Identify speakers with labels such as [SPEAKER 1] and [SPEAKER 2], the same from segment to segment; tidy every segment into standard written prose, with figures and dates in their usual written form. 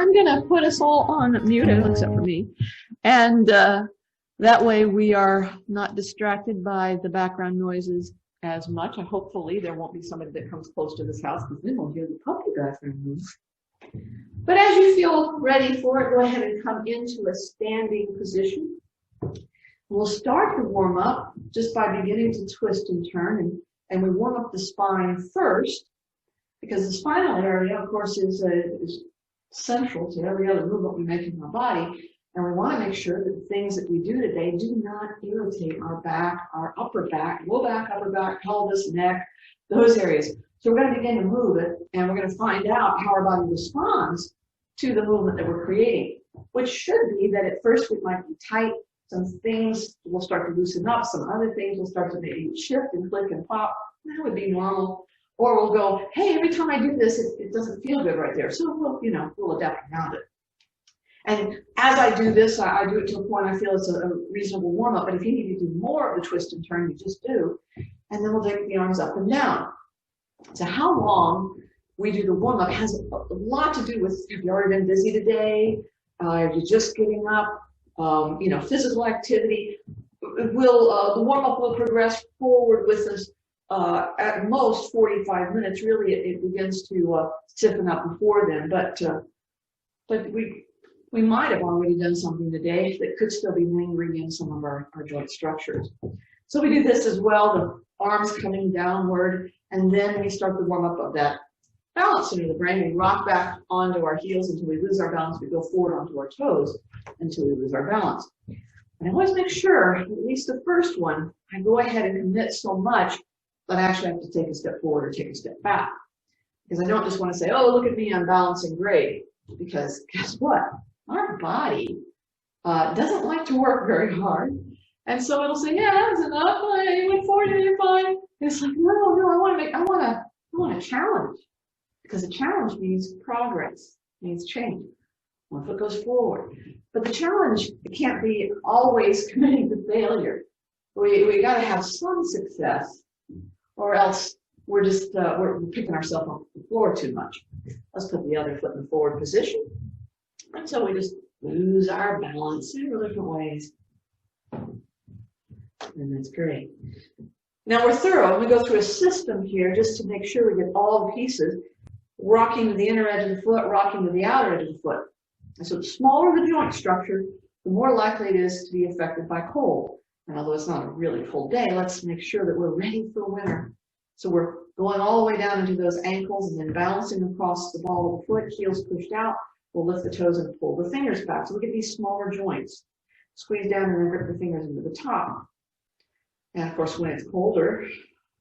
[SPEAKER 1] I'm going to put us all on mute, except for me. And that way we are not distracted by the background noises as much. And hopefully there won't be somebody that comes close to this house, because then we'll hear the puppy background noise. But as you feel ready for it, go ahead and come into a standing position. We'll start the warm up just by beginning to twist and turn, and we warm up the spine first, because the spinal area, of course, is central to every other movement we make in our body, and we want to make sure that the things that we do today do not irritate our back, our upper back, low back, upper back, pelvis, neck, those areas. So we're going to begin to move it, and we're going to find out how our body responds to the movement that we're creating, which should be that at first it might be tight. Some things will start to loosen up. Some other things will start to maybe shift and click and pop. That would be normal. Or we'll go, hey, every time I do this, it doesn't feel good right there. So we'll adapt around it. And as I do this, I do it to a point I feel it's a reasonable warm up. But if you need to do more of the twist and turn, you just do. And then we'll take the arms up and down. So how long we do the warm up has a lot to do with, have you already been busy today? Are you just getting up? Physical activity. The warm up will progress forward with us at most 45 minutes. Really, it begins to stiffen up before then. But we might have already done something today that could still be lingering in some of our joint structures. So we do this as well, the arms coming downward, and then we start the warm up of that balance center of the brain. We rock back onto our heels until we lose our balance. We go forward onto our toes until we lose our balance. And I always make sure, at least the first one, I go ahead and commit so much that I actually have to take a step forward or take a step back. Because I don't just want to say, oh, look at me, I'm balancing great. Because guess what? Our body doesn't like to work very hard. And so it'll say, yeah, that was enough. You went forward and you're fine. And it's like, no, I want to challenge. Because a challenge means progress, means change. One foot goes forward. But the challenge can't be always committing to failure. We got to have some success, or else we're just we're picking ourselves off the floor too much. Let's put the other foot in the forward position until we just lose our balance several different ways. And that's great. Now we're thorough. We go through a system here just to make sure we get all the pieces. Rocking to the inner edge of the foot, rocking to the outer edge of the foot. And so the smaller the joint structure, the more likely it is to be affected by cold. And although it's not a really cold day, let's make sure that we're ready for winter. So we're going all the way down into those ankles and then balancing across the ball of the foot, heels pushed out. We'll lift the toes and pull the fingers back. So look at these smaller joints. Squeeze down and then grip the fingers into the top. And of course, when it's colder,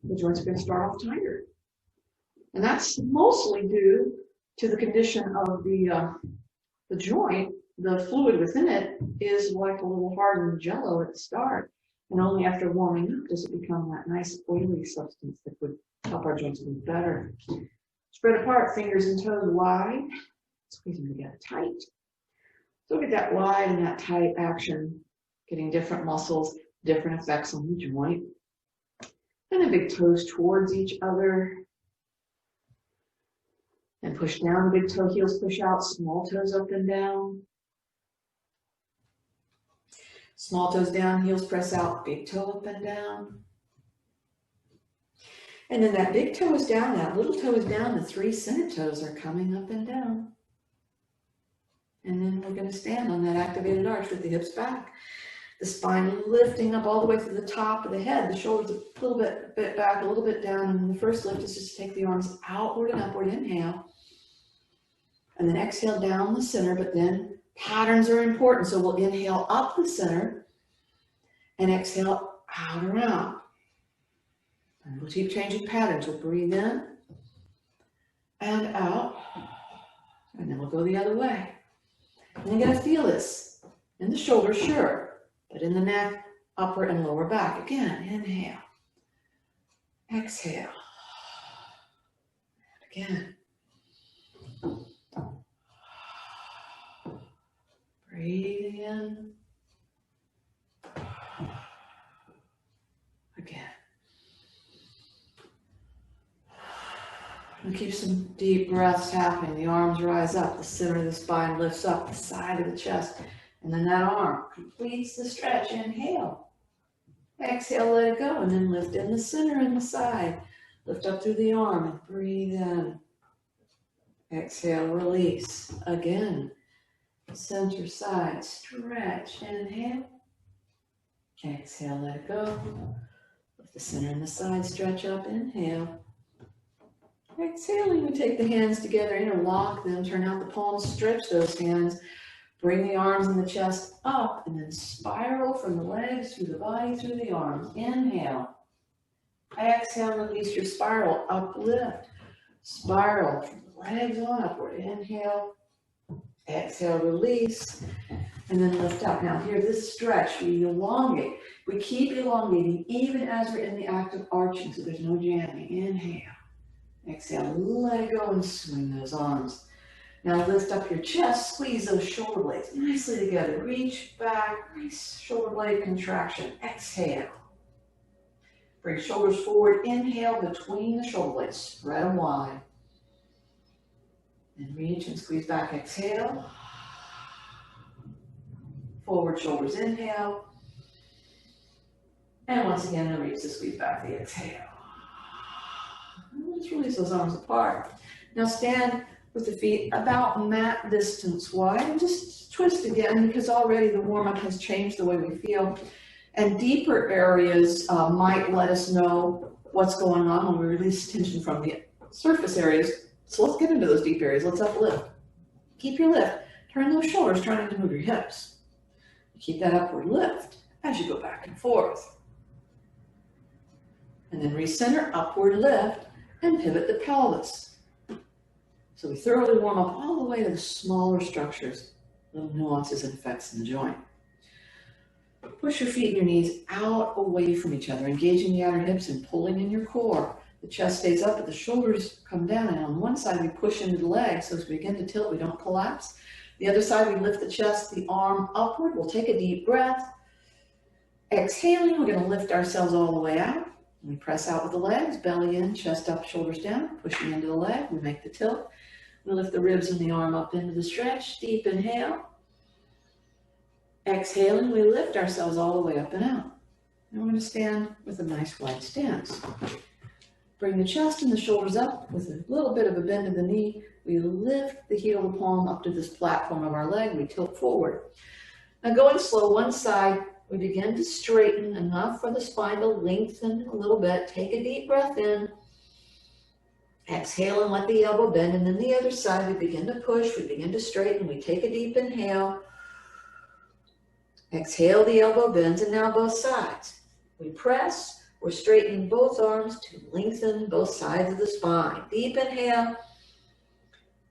[SPEAKER 1] the joints are going to start off tighter. And that's mostly due to the condition of the joint. The fluid within it is like a little hardened jello at the start. And only after warming up does it become that nice oily substance that would help our joints move better. Spread apart, fingers and toes wide. Squeeze them together tight. So get that wide and that tight action, getting different muscles, different effects on the joint. And the big toes towards each other. And push down, big toe heels push out, small toes up and down. Small toes down, heels press out, big toe up and down. And then that big toe is down, that little toe is down, the three center toes are coming up and down. And then we're going to stand on that activated arch with the hips back. The spine lifting up all the way to the top of the head, the shoulders a little bit back, a little bit down. And the first lift is just take the arms outward and upward, inhale. And then exhale down the center, but then patterns are important. So we'll inhale up the center and exhale out around. And we'll keep changing patterns. We'll breathe in and out. And then we'll go the other way. And you're going to feel this in the shoulders, sure, but in the neck, upper and lower back. Again, inhale. Exhale. And again. Breathe in. Again. And keep some deep breaths happening. The arms rise up, the center of the spine lifts up, the side of the chest, and then that arm completes the stretch. Inhale. Exhale, let it go, and then lift in the center and the side. Lift up through the arm and breathe in. Exhale, release. Again, center, side, stretch. Inhale. Exhale, let it go. Lift the center and the side, stretch up. Inhale. Exhaling, we take the hands together, interlock them, turn out the palms, stretch those hands. Bring the arms and the chest up, and then spiral from the legs through the body, through the arms. Inhale. Exhale, release your spiral, uplift. Spiral from the legs on upward. Inhale. Exhale, release. And then lift up. Now here, this stretch, we elongate. We keep elongating even as we're in the act of arching, so there's no jamming. Inhale. Exhale, let it go and swing those arms. Now lift up your chest, squeeze those shoulder blades nicely together. Reach back, nice shoulder blade contraction. Exhale. Bring shoulders forward. Inhale between the shoulder blades. Spread them wide. And reach and squeeze back. Exhale. Forward shoulders. Inhale. And once again, reach to squeeze back the exhale. And just release those arms apart. Now stand with the feet about mat distance wide and just twist again, because already the warm-up has changed the way we feel. And deeper areas might let us know what's going on when we release tension from the surface areas. So let's get into those deep areas. Let's uplift. Keep your lift. Turn those shoulders, trying to move your hips. Keep that upward lift as you go back and forth. And then recenter, upward lift, and pivot the pelvis. So we thoroughly warm up all the way to the smaller structures, little nuances and effects in the joint. Push your feet and your knees out away from each other, engaging the outer hips and pulling in your core. The chest stays up, but the shoulders come down. And on one side, we push into the legs. So as we begin to tilt, we don't collapse. The other side, we lift the chest, the arm upward. We'll take a deep breath. Exhaling, we're going to lift ourselves all the way out. We press out with the legs, belly in, chest up, shoulders down, pushing into the leg. We make the tilt. We lift the ribs and the arm up into the stretch. Deep inhale. Exhaling, we lift ourselves all the way up and out. And we're going to stand with a nice wide stance. Bring the chest and the shoulders up with a little bit of a bend of the knee. We lift the heel of the palm up to this platform of our leg. We tilt forward. Now going slow, one side, we begin to straighten enough for the spine to lengthen a little bit. Take a deep breath in. Exhale and let the elbow bend. And then the other side, we begin to push. We begin to straighten. We take a deep inhale. Exhale, the elbow bends, and now both sides. We press. We're straightening both arms to lengthen both sides of the spine. Deep inhale.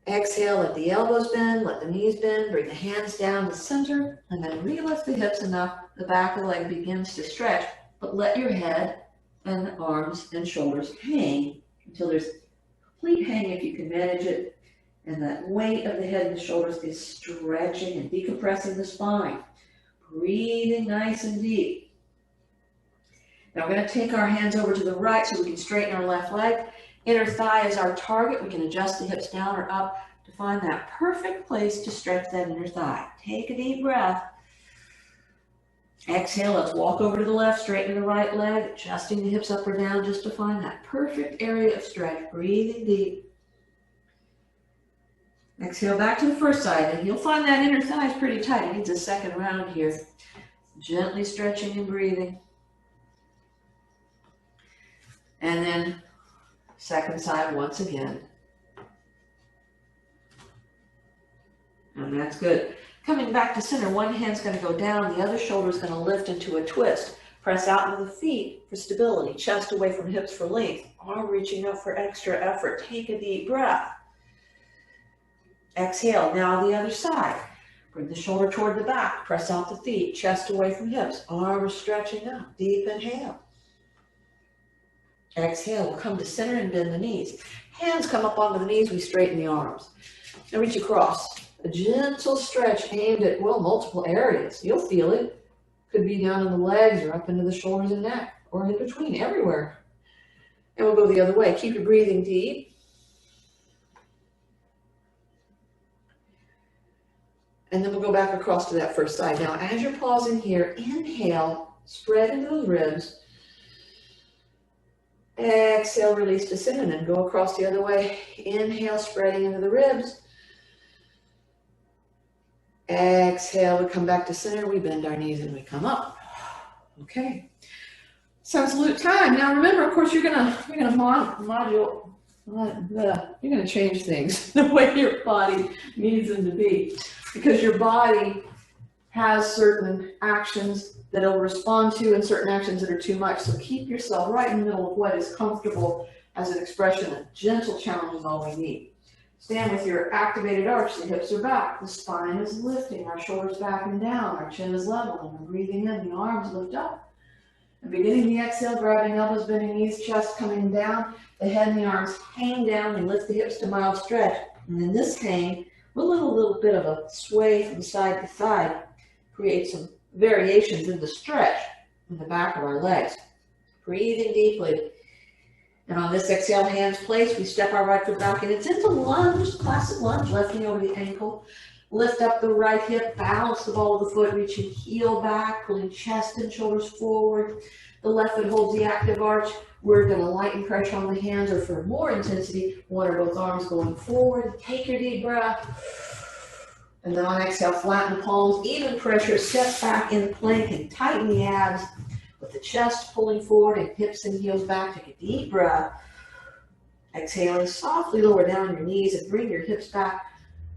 [SPEAKER 1] Exhale, let the elbows bend, let the knees bend, bring the hands down to center, and then re-lift the hips enough the back of the leg begins to stretch, but let your head and arms and shoulders hang until there's complete hang if you can manage it, and that weight of the head and the shoulders is stretching and decompressing the spine. Breathing nice and deep. Now we're going to take our hands over to the right so we can straighten our left leg. Inner thigh is our target. We can adjust the hips down or up to find that perfect place to stretch that inner thigh. Take a deep breath. Exhale, let's walk over to the left, straighten the right leg, adjusting the hips up or down just to find that perfect area of stretch. Breathing deep. Exhale, back to the first side, and you'll find that inner thigh is pretty tight. It needs a second round here. Gently stretching and breathing. And then second side once again. And that's good. Coming back to center, one hand's going to go down, the other shoulder is going to lift into a twist. Press out into the feet for stability, chest away from hips for length, arm reaching up for extra effort. Take a deep breath. Exhale, now the other side. Bring the shoulder toward the back, press out the feet, chest away from hips, arms stretching up. Deep inhale. Exhale, we'll come to center and bend the knees. Hands come up onto the knees, we straighten the arms. Now reach across. A gentle stretch aimed at, well, multiple areas. You'll feel it. Could be down in the legs or up into the shoulders and neck, or in between, everywhere. And we'll go the other way. Keep your breathing deep. And then we'll go back across to that first side. Now, as you're pausing here, inhale, spread into those ribs. Exhale, release to center, and then go across the other way. Inhale, spreading into the ribs. Exhale, we come back to center, we bend our knees and we come up. Okay. Salute time. Now remember, of course, you're gonna change things the way your body needs them to be, because your body has certain actions that it'll respond to and certain actions that are too much. So keep yourself right in the middle of what is comfortable as an expression. A gentle challenge is all we need. Stand with your activated arch, the hips are back, the spine is lifting, our shoulders back and down, our chin is level, and we're breathing in, the arms lift up. And beginning the exhale, grabbing elbows, bending knees, chest coming down, the head and the arms hang down and lift the hips to mild stretch. And in this hang, with a little bit of a sway from side to side, create some variations in the stretch in the back of our legs. Breathing deeply. And on this exhale, hands placed, we step our right foot back, and it's into lunge, classic lunge, left knee over the ankle. Lift up the right hip, balance the ball of the foot, reaching heel back, pulling chest and shoulders forward. The left foot holds the active arch. We're going to lighten pressure on the hands, or for more intensity, one or both arms going forward. Take your deep breath. And then on exhale, flatten the palms, even pressure, step back in plank and tighten the abs. With the chest pulling forward and hips and heels back, take a deep breath. Exhaling, softly lower down your knees and bring your hips back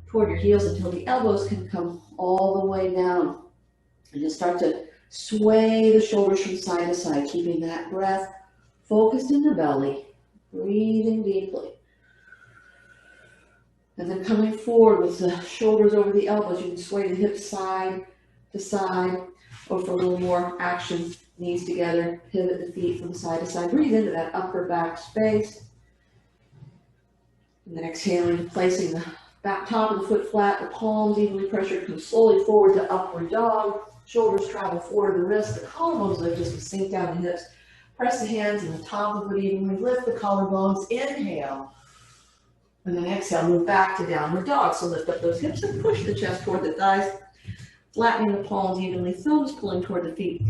[SPEAKER 1] toward your heels until the elbows can come all the way down. And you'll start to sway the shoulders from side to side, keeping that breath focused in the belly, breathing deeply. And then coming forward with the shoulders over the elbows, you can sway the hips side to side, or for a little more action, knees together, pivot the feet from side to side. Breathe into that upper back space. And then exhaling, placing the back top of the foot flat, the palms evenly pressured, come slowly forward to upward dog. Shoulders travel forward to the wrist, the collarbones lift as we sink down the hips. Press the hands and the top of the foot evenly, lift the collarbones, inhale. And then exhale, move back to downward dog. So lift up those hips and push the chest toward the thighs, flattening the palms evenly, thumbs pulling toward the feet.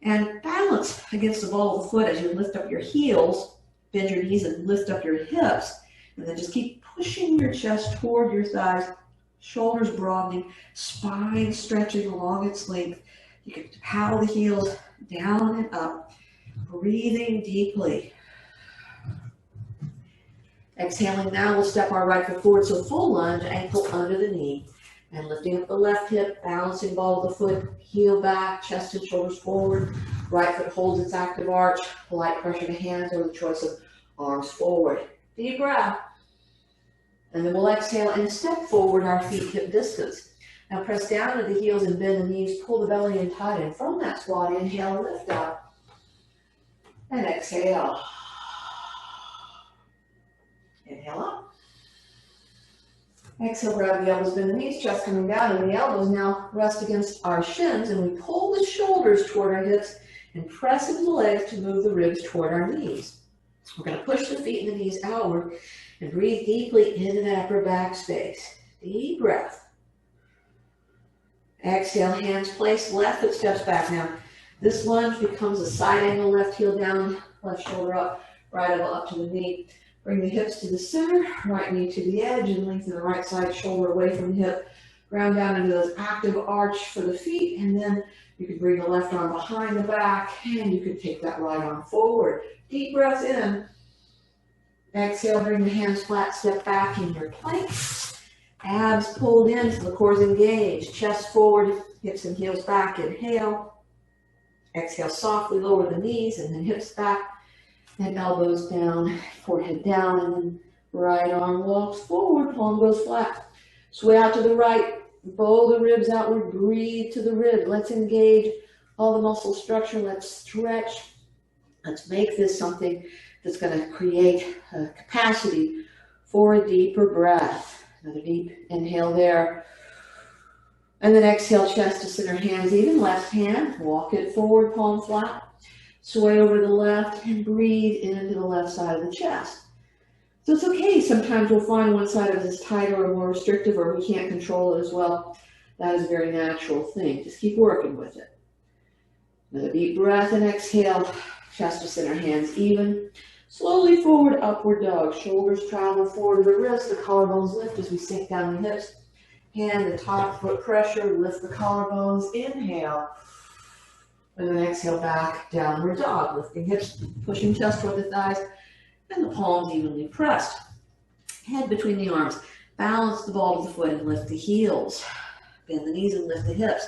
[SPEAKER 1] And balance against the ball of the foot as you lift up your heels, bend your knees and lift up your hips. And then just keep pushing your chest toward your thighs, shoulders broadening, spine stretching along its length. You can paddle the heels down and up, breathing deeply. Exhaling now, we'll step our right foot forward, so full lunge, ankle under the knee. And lifting up the left hip, balancing ball of the foot, heel back, chest and shoulders forward. Right foot holds its active arch, light pressure to hands, or the choice of arms forward. Deep breath. And then we'll exhale and step forward our feet hip distance. Now press down to the heels and bend the knees, pull the belly in tight. And from that squat, inhale, lift up. And exhale. Inhale up. Exhale, grab the elbows, bend the knees, chest coming down, and the elbows now rest against our shins, and we pull the shoulders toward our hips and press into the legs to move the ribs toward our knees. We're going to push the feet and the knees outward and breathe deeply into that upper back space. Deep breath. Exhale, hands placed, left foot steps back. Now, this lunge becomes a side angle, left heel down, left shoulder up, right elbow up to the knee. Bring the hips to the center, right knee to the edge, and lengthen the right side shoulder away from the hip. Ground down into those active arch for the feet, and then you can bring the left arm behind the back, and you can take that right arm forward. Deep breath in. Exhale, bring the hands flat, step back in your plank. Abs pulled in, so the core's engaged. Chest forward, hips and heels back, inhale. Exhale, softly lower the knees, and then hips back. And elbows down, forehead down, and then right arm walks forward, palm goes flat. Sway out to the right, bow the ribs outward, breathe to the rib. Let's engage all the muscle structure, let's stretch. Let's make this something that's going to create a capacity for a deeper breath. Another deep inhale there. And then exhale, chest to center, hands even, left hand, walk it forward, palm flat. Sway over to the left and breathe into the left side of the chest. So it's okay. Sometimes we'll find one side of this tighter or more restrictive, or we can't control it as well. That is a very natural thing. Just keep working with it. Another deep breath and exhale. Chest to center, hands even. Slowly forward, upward dog. Shoulders travel forward to the wrist. The collarbones lift as we sink down the hips. Hand the top foot pressure. Lift the collarbones. Inhale. And then exhale back, downward dog. Lifting hips, pushing chest toward the thighs. And the palms evenly pressed. Head between the arms. Balance the ball of the foot and lift the heels. Bend the knees and lift the hips.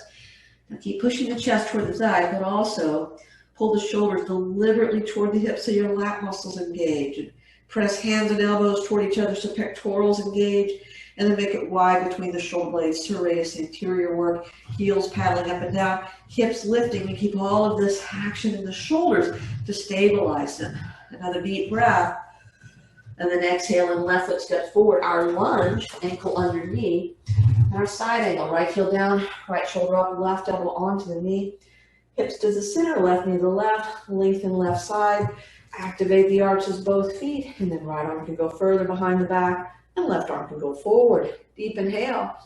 [SPEAKER 1] Now keep pushing the chest toward the thighs, but also pull the shoulders deliberately toward the hips so your lat muscles engage. And press hands and elbows toward each other so pectorals engage. And then make it wide between the shoulder blades. Serratus anterior work. Heels paddling up and down. Hips lifting. And keep all of this action in the shoulders to stabilize them. Another deep breath. And then exhale and left foot steps forward. Our lunge, ankle under knee. And our side angle, right heel down, right shoulder up, left elbow onto the knee. Hips to the center, left knee to the left, lengthen left side. Activate the arches, both feet. And then right arm can go further behind the back. And left arm can go forward. Deep inhale.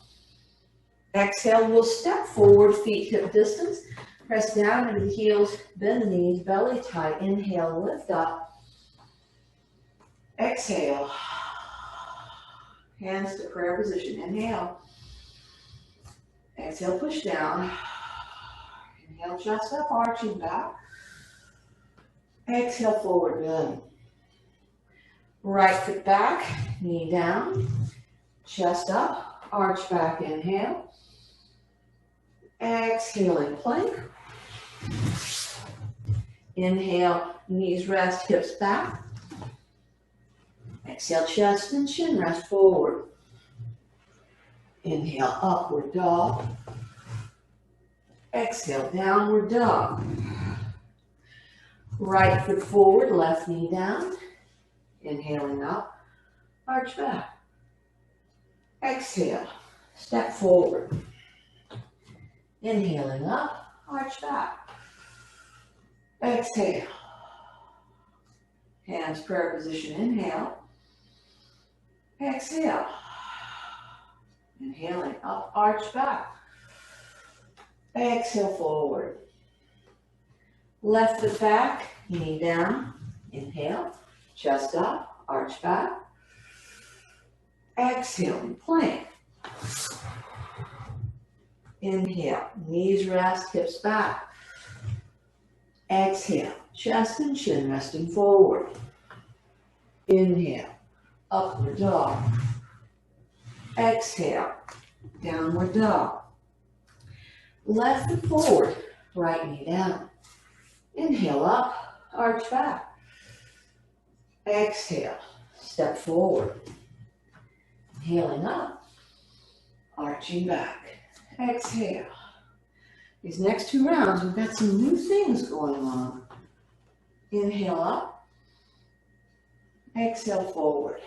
[SPEAKER 1] Exhale, we'll step forward, feet hip distance. Press down into the heels, bend the knees, belly tight. Inhale, lift up. Exhale. Hands to prayer position. Inhale. Exhale, push down. Inhale, chest up, arching back. Exhale, forward bend. Right foot back, knee down. Chest up, arch back, inhale. Exhaling, plank. Inhale, knees rest, hips back. Exhale, chest and chin rest forward. Inhale, upward dog. Exhale, downward dog. Right foot forward, left knee down. Inhaling up, arch back. Exhale, step forward. Inhaling up, arch back. Exhale. Hands prayer position, inhale. Exhale. Inhaling up, arch back. Exhale forward. Left foot back, knee down. Inhale, chest up, arch back. Exhale, plank. Inhale, knees rest, hips back. Exhale, chest and chin resting forward. Inhale, upward dog. Exhale, downward dog. Left foot forward, right knee down. Inhale up, arch back. Exhale, step forward. Inhaling up, arching back. Exhale. These next two rounds, we've got some new things going on. Inhale up. Exhale forward.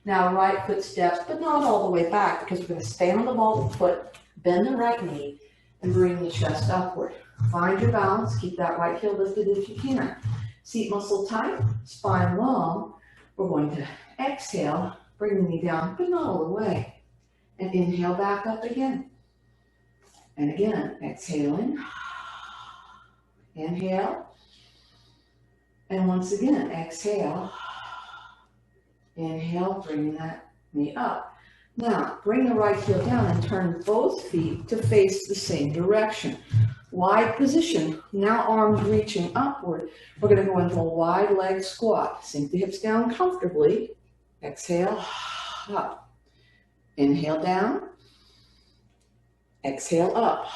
[SPEAKER 1] Now right foot steps, but not all the way back because we're going to stay on the ball of the foot, bend the right knee, and bring the chest upward. Find your balance. Keep that right heel lifted if you can. Seat muscle tight, spine long. We're going to exhale, bring the knee down, but not all the way. And inhale back up again. And again, exhaling. Inhale. And once again, exhale. Inhale, bringing that knee up. Now, bring the right heel down and turn both feet to face the same direction. Wide position. Now arms reaching upward. We're going to go into a wide leg squat. Sink the hips down comfortably. Exhale, up. Inhale down. Exhale up.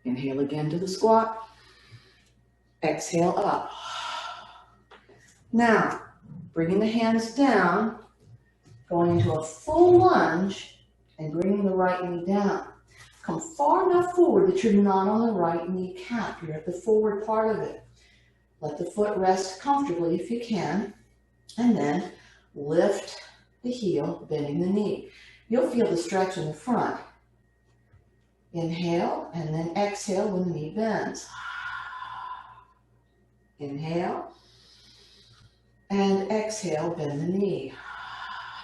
[SPEAKER 1] Inhale again to the squat. Exhale up. Now, bringing the hands down, going into a full lunge and bringing the right knee down. Come far enough forward that you're not on the right knee cap. You're at the forward part of it. Let the foot rest comfortably if you can. And then lift the heel, bending the knee. You'll feel the stretch in the front. Inhale and then exhale when the knee bends. Inhale and exhale, bend the knee.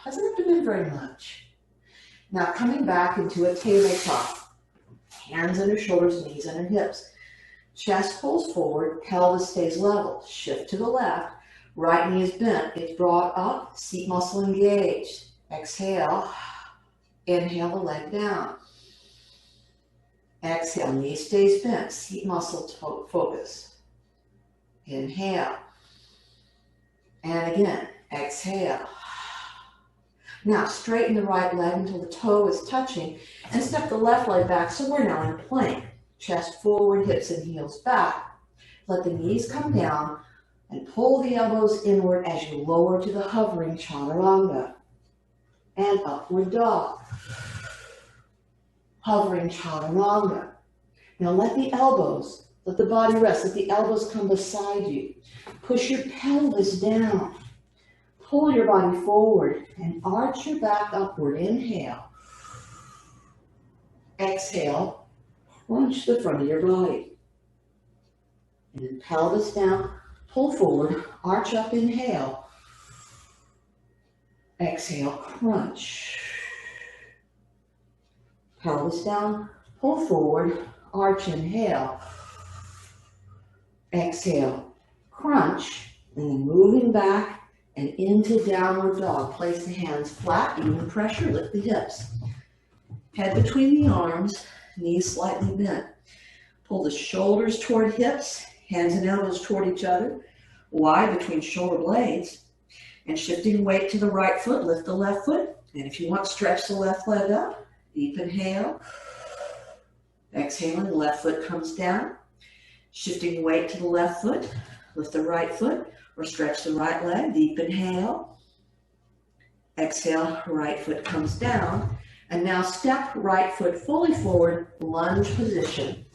[SPEAKER 1] Doesn't have to bend very much. Now coming back into a tabletop. Hands under shoulders, knees under hips. Chest pulls forward, pelvis stays level. Shift to the left. Right knee is bent. It's brought up, seat muscle engaged. Exhale. Inhale the leg down. Exhale, knee stays bent, seat muscle focus. Inhale. And again, exhale. Now straighten the right leg until the toe is touching and step the left leg back so we're now in plank. Chest forward, hips and heels back. Let the knees come down and pull the elbows inward as you lower to the hovering chaturanga. And upward dog. Hovering chaturanga. Now let the body rest. Let the elbows come beside you. Push your pelvis down. Pull your body forward and arch your back upward. Inhale. Exhale. Crunch the front of your body. And then pelvis down. Pull forward. Arch up. Inhale. Exhale. Crunch. Pelvis down. Pull forward. Arch. Inhale. Exhale. Crunch. And then moving back and into downward dog. Place the hands flat, even pressure, lift the hips. Head between the arms, knees slightly bent. Pull the shoulders toward hips, hands and elbows toward each other, wide between shoulder blades. And shifting weight to the right foot, lift the left foot. And if you want, stretch the left leg up. Deep inhale. Exhaling, the left foot comes down. Shifting weight to the left foot, lift the right foot. Or stretch the right leg, deep inhale. Exhale, right foot comes down. And now step right foot fully forward, lunge position.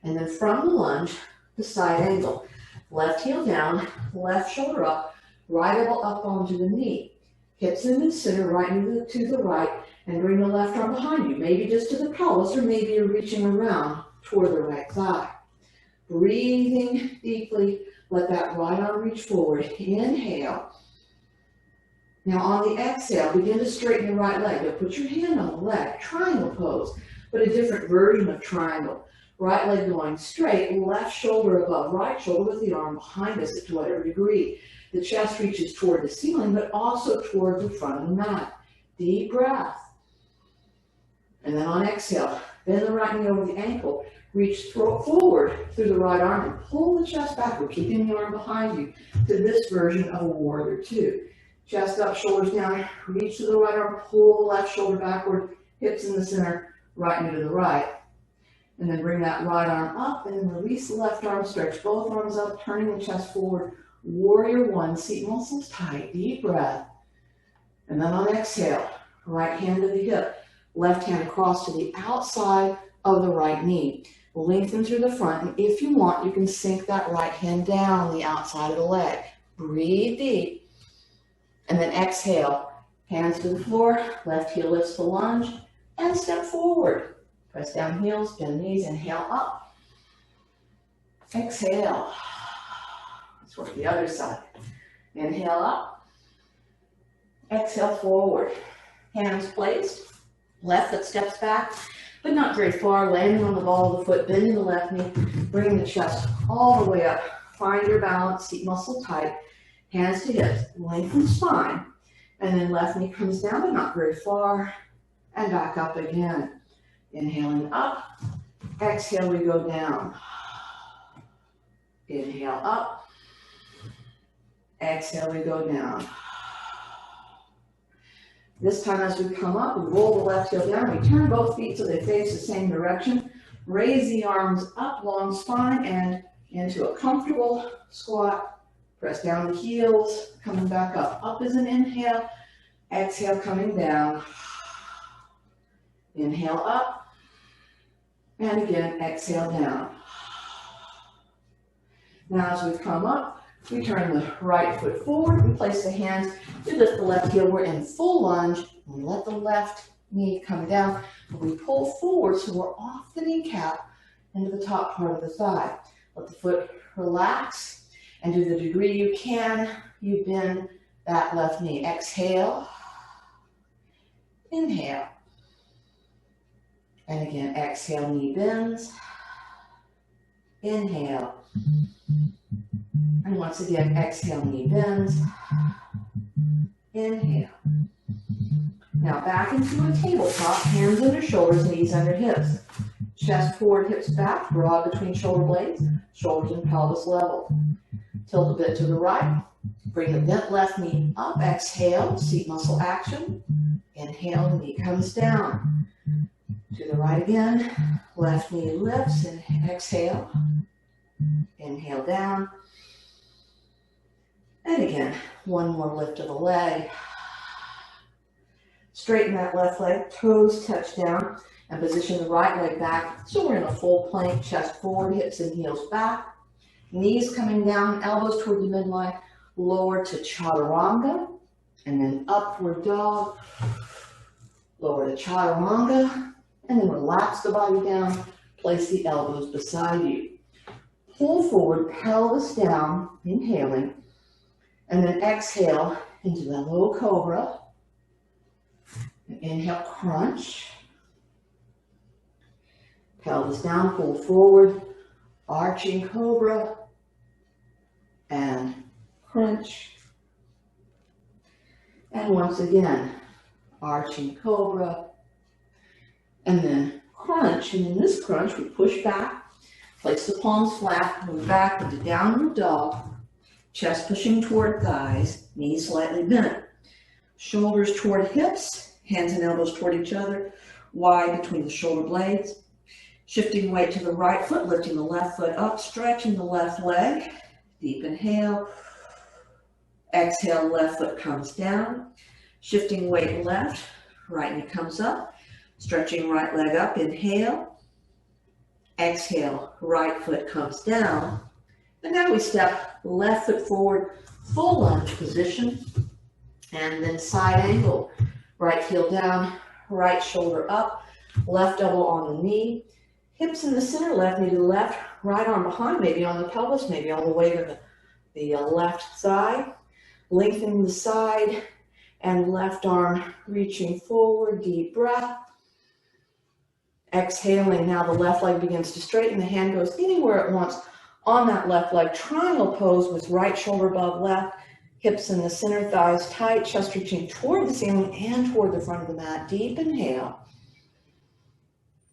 [SPEAKER 1] And then from the lunge, the side angle. Left heel down, left shoulder up, right elbow up onto the knee. Hips in mid-center, right knee to the right, and bring the left arm behind you. Maybe just to the pelvis, or maybe you're reaching around toward the right thigh. Breathing deeply. Let that right arm reach forward. Inhale. Now on the exhale, begin to straighten your right leg. Now put your hand on the leg, triangle pose, but a different version of triangle. Right leg going straight, left shoulder above right shoulder with the arm behind us to whatever degree. The chest reaches toward the ceiling, but also toward the front of the mat. Deep breath. And then on exhale, bend the right knee over the ankle. Reach forward through the right arm and pull the chest backward, keeping the arm behind you to this version of a warrior two. Chest up, shoulders down, reach to the right arm, pull the left shoulder backward, hips in the center, right knee to the right. And then bring that right arm up and then release the left arm, stretch both arms up, turning the chest forward. Warrior one, seat muscles tight, deep breath. And then on exhale, right hand to the hip, left hand across to the outside of the right knee. Lengthen through the front, and if you want, you can sink that right hand down the outside of the leg. Breathe deep, and then exhale. Hands to the floor, left heel lifts the lunge, and step forward. Press down heels, bend knees, inhale up. Exhale. Let's work the other side. Inhale up. Exhale forward. Hands placed. Left foot steps back, but not very far, landing on the ball of the foot, bending the left knee, bringing the chest all the way up. Find your balance, seat muscle tight, hands to hips, lengthen spine, and then left knee comes down, but not very far, and back up again. Inhaling up, exhale, we go down. Inhale up, exhale, we go down. This time as we come up, we roll the left heel down, we turn both feet so they face the same direction. Raise the arms up, long spine, and into a comfortable squat. Press down the heels, coming back up. Up is an inhale, exhale coming down. Inhale up, and again, exhale down. Now as we come up, we turn the right foot forward, we place the hands, we lift the left heel, we're in full lunge, we let the left knee come down, we pull forward so we're off the kneecap into the top part of the thigh. Let the foot relax, and to the degree you can, you bend that left knee. Exhale,
[SPEAKER 2] Inhale. And again, exhale, knee bends. Inhale. And once again, exhale, knee bends. Inhale. Now back into a tabletop, hands under shoulders, knees under hips. Chest forward, hips back, broad between shoulder blades, shoulders and pelvis level. Tilt a bit to the right. Bring the bent left knee up. Exhale, seat muscle action. Inhale, the knee comes down. To the right again. Left knee lifts and exhale. Inhale down. And again, one more lift of the leg. Straighten that left leg, toes touch down, and position the right leg back. So we're in a full plank, chest forward, hips and heels back. Knees coming down, elbows toward the midline, lower to chaturanga, and then upward dog, lower to chaturanga, and then relax the body down, place the elbows beside you. Pull forward, pelvis down, inhaling, and then exhale into that low cobra. Inhale, crunch. Pelvis down, pull forward, arching cobra, and crunch. And once again, arching cobra, and then crunch. And in this crunch, we push back, place the palms flat, move back into downward dog, chest pushing toward thighs, knees slightly bent, shoulders toward hips, hands and elbows toward each other, wide between the shoulder blades. Shifting weight to the right foot, lifting the left foot up, stretching the left leg. Deep inhale. Exhale, left foot comes down. Shifting weight left, right knee comes up. Stretching right leg up, inhale. Exhale, right foot comes down. And now we step left foot forward, full lunge position. And then side angle. Right heel down, right shoulder up, left elbow on the knee, hips in the center, left knee to the left, right arm behind, maybe on the pelvis, maybe all the way to the left side, lengthening the side, and left arm reaching forward, deep breath. Exhaling, now the left leg begins to straighten, the hand goes anywhere it wants on that left leg, triangle pose with right shoulder above left, hips in the center, thighs tight, chest reaching toward the ceiling and toward the front of the mat. Deep inhale.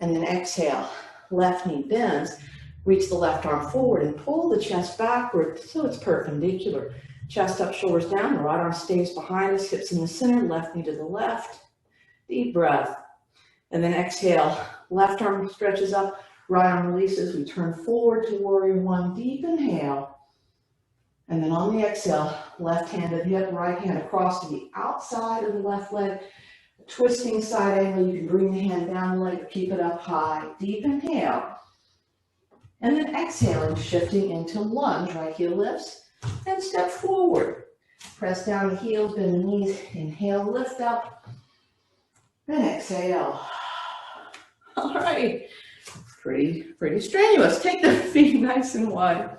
[SPEAKER 2] And then exhale. Left knee bends. Reach the left arm forward and pull the chest backward so it's perpendicular. Chest up, shoulders down. The right arm stays behind us, hips in the center, left knee to the left. Deep breath. And then exhale. Left arm stretches up, right arm releases. We turn forward to warrior one. Deep inhale. And then on the exhale, left hand to the hip, right hand across to the outside of the left leg. Twisting side angle, you can bring the hand down the leg or keep it up high. Deep inhale. And then exhaling, shifting into lunge. Right heel lifts and step forward. Press down the heels, bend the knees. Inhale, lift up. And exhale. All right. Pretty strenuous. Take the feet nice and wide.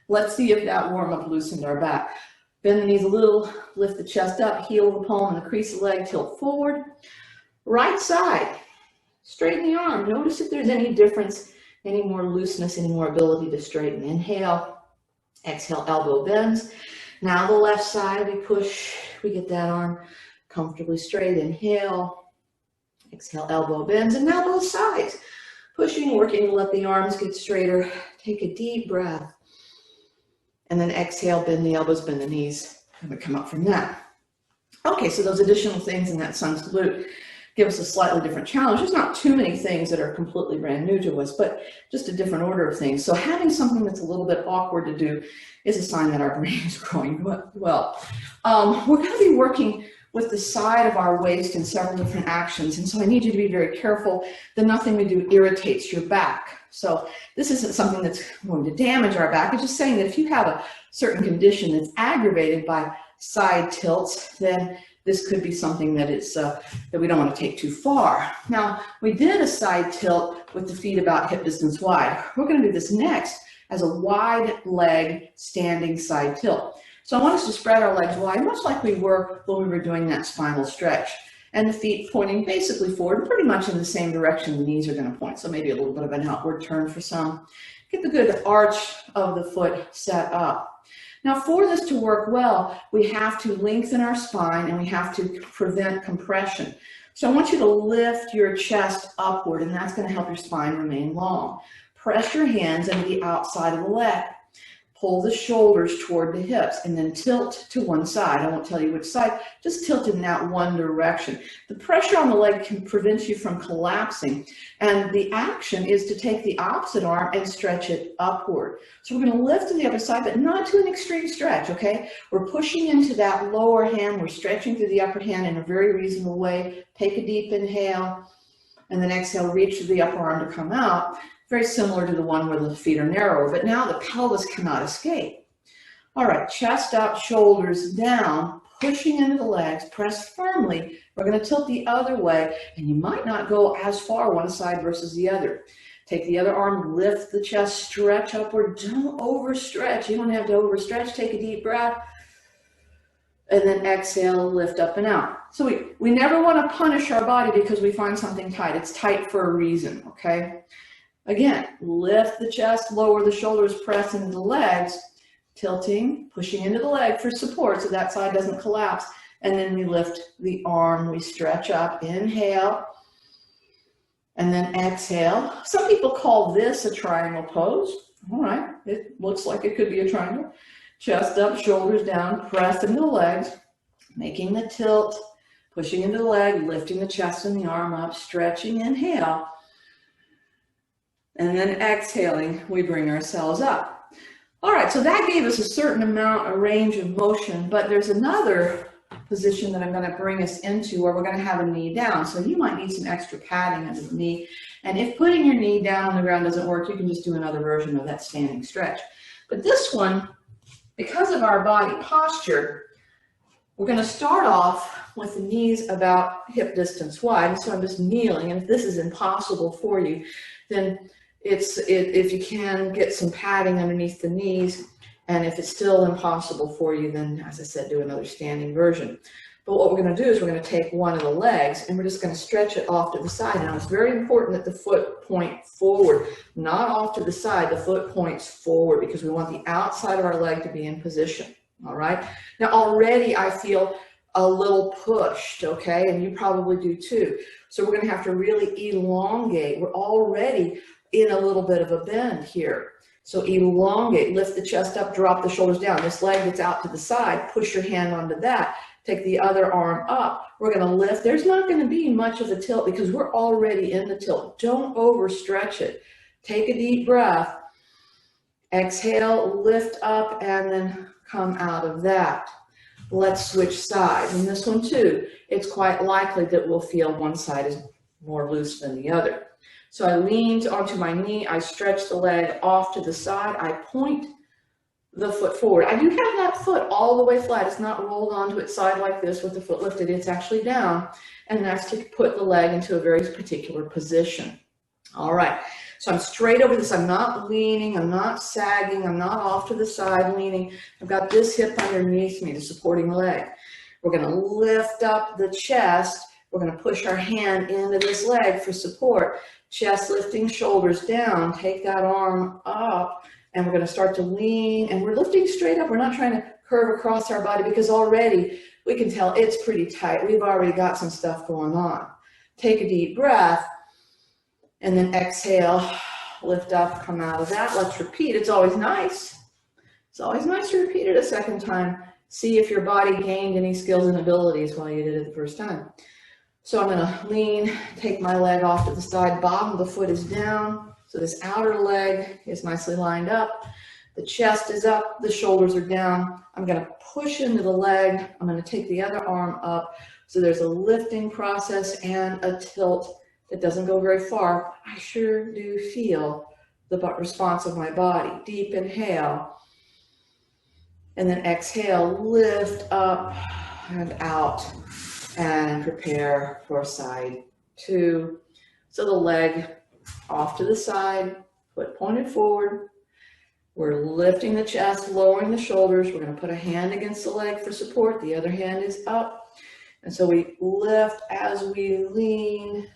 [SPEAKER 2] Let's see if that warm-up loosened our back. Bend the knees a little, lift the chest up, heel the palm and the crease of the leg, tilt forward. Right side, straighten the arm. Notice if there's any difference, any more looseness, any more ability to straighten. Inhale, exhale, elbow bends. Now the left side, we push, we get that arm comfortably straight. Inhale, exhale, elbow bends. And now both sides, pushing, working to let the arms get straighter. Take a deep breath. And then exhale, bend the elbows, bend the knees, and we come up from that. Okay, so those additional things in that sun salute give us a slightly different challenge. There's not too many things that are completely brand new to us, but just a different order of things. So having something that's a little bit awkward to do is a sign that our brain is growing well. We're going to be working with the side of our waist in several different actions, and so I need you to be very careful that nothing we do irritates your back. So this isn't something that's going to damage our back. It's just saying that if you have a certain condition that's aggravated by side tilts, then this could be something that it's that we don't want to take too far. Now, we did a side tilt with the feet about hip distance wide. We're going to do this next as a wide leg standing side tilt. So I want us to spread our legs wide, much like we were when we were doing that spinal stretch. and the feet pointing basically forward, pretty much in the same direction the knees are going to point. So maybe a little bit of an outward turn for some. Get the good arch of the foot set up. Now for this to work well, we have to lengthen our spine and we have to prevent compression. So I want you to lift your chest upward, and that's going to help your spine remain long. Press your hands into the outside of the leg. Pull the shoulders toward the hips and then tilt to one side. I won't tell you which side, just tilt in that one direction. The pressure on the leg can prevent you from collapsing. And the action is to take the opposite arm and stretch it upward. So we're going to lift to the other side, but not to an extreme stretch, okay? We're pushing into that lower hand. We're stretching through the upper hand in a very reasonable way. Take a deep inhale and then exhale, reach to the upper arm to come out. Very similar to the one where the feet are narrower, but now the pelvis cannot escape. All right, chest up, shoulders down, pushing into the legs, press firmly. We're going to tilt the other way, and you might not go as far one side versus the other. Take the other arm, lift the chest, stretch upward. Don't overstretch. You don't have to overstretch. Take a deep breath, and then exhale, lift up and out. So we never want to punish our body because we find something tight. It's tight for a reason, okay? Again, lift the chest, lower the shoulders, press into the legs, tilting, pushing into the leg for support so that side doesn't collapse. And then we lift the arm, we stretch up, inhale, and then exhale. Some people call this a triangle pose. All right, it looks like it could be a triangle. Chest up, shoulders down, press into the legs, making the tilt, pushing into the leg, lifting the chest and the arm up, stretching, inhale. And then exhaling, we bring ourselves up. All right, so that gave us a certain amount, a range of motion, but there's another position that I'm going to bring us into where we're going to have a knee down. So you might need some extra padding under the knee. And if putting your knee down on the ground doesn't work, you can just do another version of that standing stretch. But this one, because of our body posture, we're going to start off with the knees about hip distance wide. So I'm just kneeling, and if this is impossible for you, then if you can get some padding underneath the knees, and if it's still impossible for you, then as I said, do another standing version. But what we're going to do is we're going to take one of the legs and we're just going to stretch it off to the side. Now it's very important that the foot point forward, not off to the side. The foot points forward because we want the outside of our leg to be in position. All right. Now already I feel a little pushed, okay, and you probably do too. So we're going to have to really elongate. We're already in a little bit of a bend here. So elongate, lift the chest up, drop the shoulders down. This leg that's out to the side, push your hand onto that. Take the other arm up. We're going to lift. There's not going to be much of a tilt because we're already in the tilt. Don't overstretch it. Take a deep breath. Exhale, lift up, and then come out of that. Let's switch sides. And this one too, it's quite likely that we'll feel one side is more loose than the other. So I leaned onto my knee, I stretch the leg off to the side, I point the foot forward. I do have that foot all the way flat. It's not rolled onto its side like this with the foot lifted, it's actually down. And that's to put the leg into a very particular position. All right, so I'm straight over this. I'm not leaning, I'm not sagging, I'm not off to the side leaning. I've got this hip underneath me, the supporting leg. We're gonna lift up the chest. We're gonna push our hand into this leg for support. Chest lifting, shoulders down, take that arm up, and we're going to start to lean, and we're lifting straight up. We're not trying to curve across our body because already we can tell it's pretty tight. We've already got some stuff going on. Take a deep breath, and then exhale, lift up, come out of that. Let's repeat. It's always nice. It's always nice to repeat it a second time. See if your body gained any skills and abilities while you did it the first time. So I'm going to lean, take my leg off to the side, bottom of the foot is down. So this outer leg is nicely lined up. The chest is up, the shoulders are down. I'm going to push into the leg. I'm going to take the other arm up. So there's a lifting process and a tilt that doesn't go very far. I sure do feel the response of my body. Deep inhale. And then exhale, lift up and out. And prepare for side two. So the leg off to the side, foot pointed forward. We're lifting the chest, lowering the shoulders. We're going to put a hand against the leg for support. The other hand is up. And so we lift as we lean.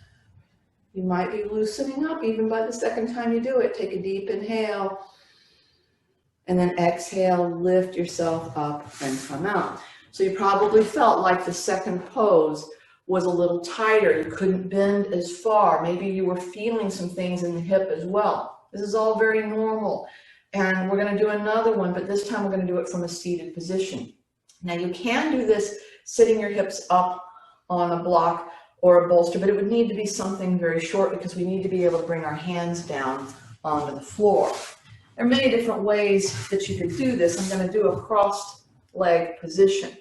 [SPEAKER 2] You might be loosening up even by the second time you do it. Take a deep inhale. And then exhale, lift yourself up and come out. So you probably felt like the second pose was a little tighter. You couldn't bend as far. Maybe you were feeling some things in the hip as well. This is all very normal. And we're going to do another one, but this time we're going to do it from a seated position. Now you can do this sitting your hips up on a block or a bolster, but it would need to be something very short because we need to be able to bring our hands down onto the floor. There are many different ways that you could do this. I'm going to do a crossed leg position.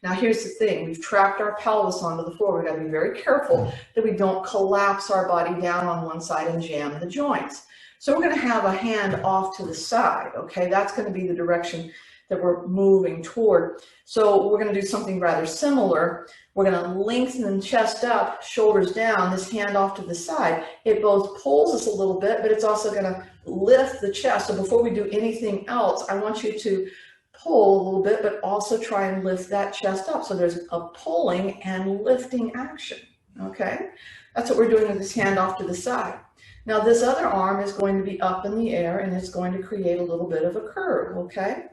[SPEAKER 2] Now here's the thing, we've trapped our pelvis onto the floor. We've got to be very careful that we don't collapse our body down on one side and jam the joints. So we're going to have a hand off to the side, okay? That's going to be the direction that we're moving toward. So we're going to do something rather similar. We're going to lengthen chest up, shoulders down, this hand off to the side. It both pulls us a little bit, but it's also going to lift the chest. So before we do anything else, I want you to pull a little bit, but also try and lift that chest up. So there's a pulling and lifting action, okay? That's what we're doing with this hand off to the side. Now this other arm is going to be up in the air and it's going to create a little bit of a curve, okay?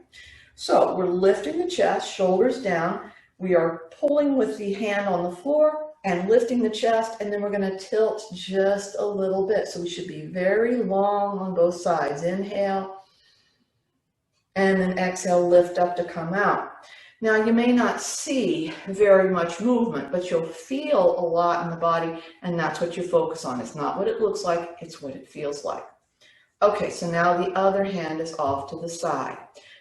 [SPEAKER 2] So we're lifting the chest, shoulders down. We are pulling with the hand on the floor and lifting the chest, and then we're going to tilt just a little bit. So we should be very long on both sides. Inhale, and then exhale, lift up to come out. Now you may not see very much movement, but you'll feel a lot in the body, and that's what you focus on. It's not what it looks like, it's what it feels like. Okay, so now the other hand is off to the side.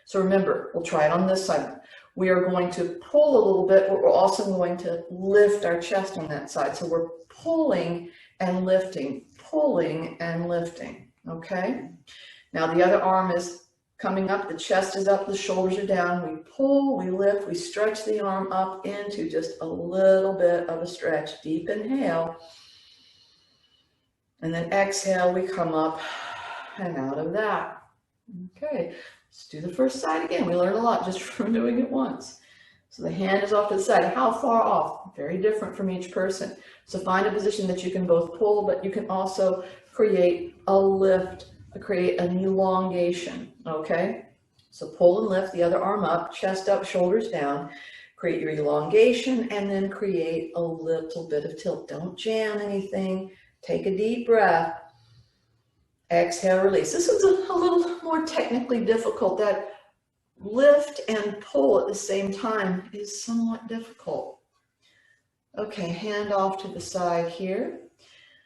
[SPEAKER 2] So remember, we'll try it on this side. We are going to pull a little bit, but we're also going to lift our chest on that side. So we're pulling and lifting, okay? Now the other arm is coming up, the chest is up, the shoulders are down. We pull, we lift, we stretch the arm up into just a little bit of a stretch. Deep inhale. And then exhale, we come up and out of that. Okay, let's do the first side again. We learned a lot just from doing it once. So the hand is off to the side. How far off? Very different from each person. So find a position that you can both pull, but you can also create a lift, create an elongation, okay? So pull and lift the other arm up, chest up, shoulders down, create your elongation, and then create a little bit of tilt. Don't jam anything. Take a deep breath. Exhale, release. This is a little more technically difficult. That lift and pull at the same time is somewhat difficult. Okay, hand off to the side here.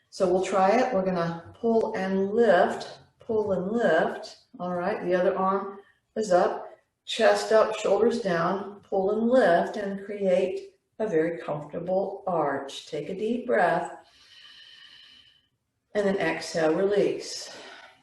[SPEAKER 2] So we'll try it. We're going to pull and lift, pull and lift. All right, the other arm is up, chest up, shoulders down, pull and lift, and create a very comfortable arch. Take a deep breath. And then exhale, release.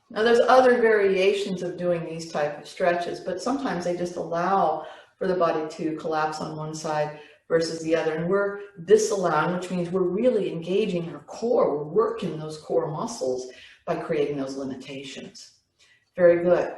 [SPEAKER 2] Now there's other variations of doing these type of stretches, but sometimes they just allow for the body to collapse on one side versus the other. And we're disallowing, which means we're really engaging our core. We're working those core muscles by creating those limitations. Very good.